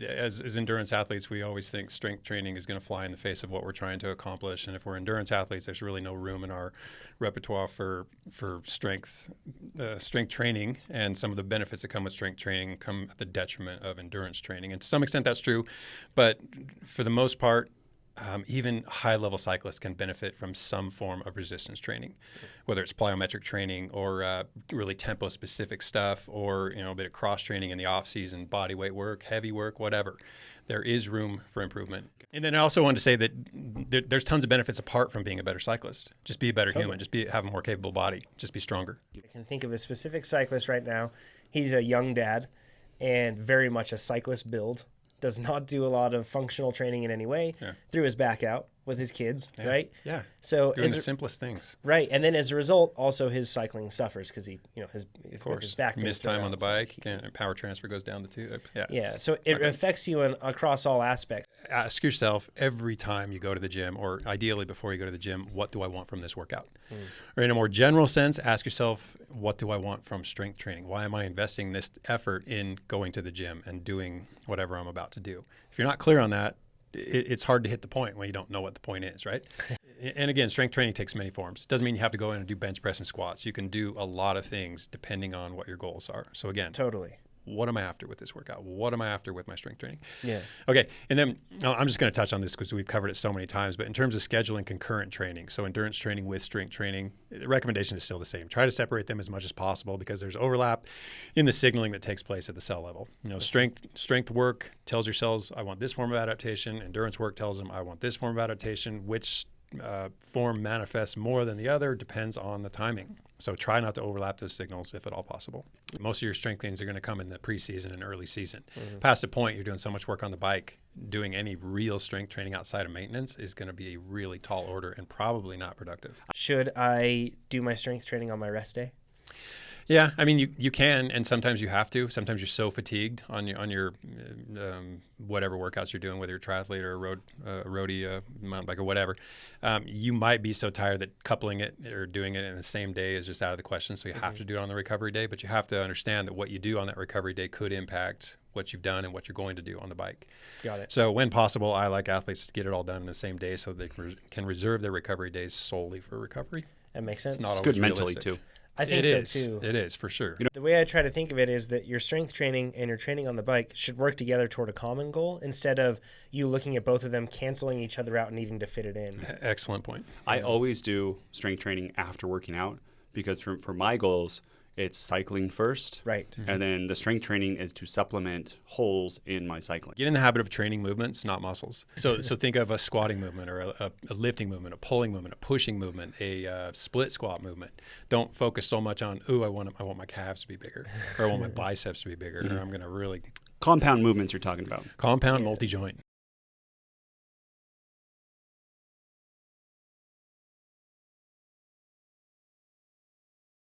as endurance athletes, we always think strength training is going to fly in the face of what we're trying to accomplish. And if we're endurance athletes, there's really no room in our repertoire for strength training. And some of the benefits that come with strength training come at the detriment of endurance training. And to some extent, that's true. But for the most part, even high-level cyclists can benefit from some form of resistance training, whether it's plyometric training or really tempo-specific stuff, or a bit of cross-training in the off-season, body weight work, heavy work, whatever. There is room for improvement. And then I also wanted to say that there's tons of benefits apart from being a better cyclist. Just be a better human. Just have a more capable body. Just be stronger. I can think of a specific cyclist right now. He's a young dad and very much a cyclist build. Does not do a lot of functional training in any way. Threw his back out with his kids, right? Yeah. So doing the simplest things. Right. And then as a result, also his cycling suffers because his back missed time on the bike, and power transfer goes down the tube. Yeah. So it affects you across all aspects. Ask yourself every time you go to the gym, or ideally before you go to the gym, what do I want from this workout? Or in a more general sense, ask yourself, what do I want from strength training? Why am I investing this effort in going to the gym and doing whatever I'm about to do? If you're not clear on that, it's hard to hit the point when you don't know what the point is, right? And again, strength training takes many forms. It doesn't mean you have to go in and do bench press and squats. You can do a lot of things depending on what your goals are. So again, totally. What am I after with this workout? What am I after with my strength training? Yeah. Okay. And then I'm just going to touch on this because we've covered it so many times, but in terms of scheduling concurrent training, so endurance training with strength training, the recommendation is still the same. Try to separate them as much as possible because there's overlap in the signaling that takes place at the cell level. Strength work tells your cells, I want this form of adaptation. Endurance work tells them, I want this form of adaptation. Which form manifests more than the other depends on the timing. So try not to overlap those signals if at all possible. Most of your strength gains are going to come in the preseason and early season. Past the point, you're doing so much work on the bike, doing any real strength training outside of maintenance is going to be a really tall order and probably not productive. Should I do my strength training on my rest day? Yeah, I mean, you can, and sometimes you have to. Sometimes you're so fatigued on your whatever workouts you're doing, whether you're a triathlete or a roadie, mountain bike or whatever. You might be so tired that coupling it or doing it in the same day is just out of the question. So you have to do it on the recovery day, but you have to understand that what you do on that recovery day could impact what you've done and what you're going to do on the bike. Got it. So when possible, I like athletes to get it all done in the same day so they can reserve their recovery days solely for recovery. That makes sense. It's not good always mentally realistic. too. I think so too. It is for sure. The way I try to think of it is that your strength training and your training on the bike should work together toward a common goal instead of you looking at both of them canceling each other out and needing to fit it in. Excellent point. I always do strength training after working out because for my goals, it's cycling first. Right. And then the strength training is to supplement holes in my cycling. Get in the habit of training movements, not muscles. So think of a squatting movement or a lifting movement, a pulling movement, a pushing movement, a split squat movement. Don't focus so much on, I want my calves to be bigger, or I want my biceps to be bigger, or I'm going to really... Compound movements you're talking about. Compound multi-joint.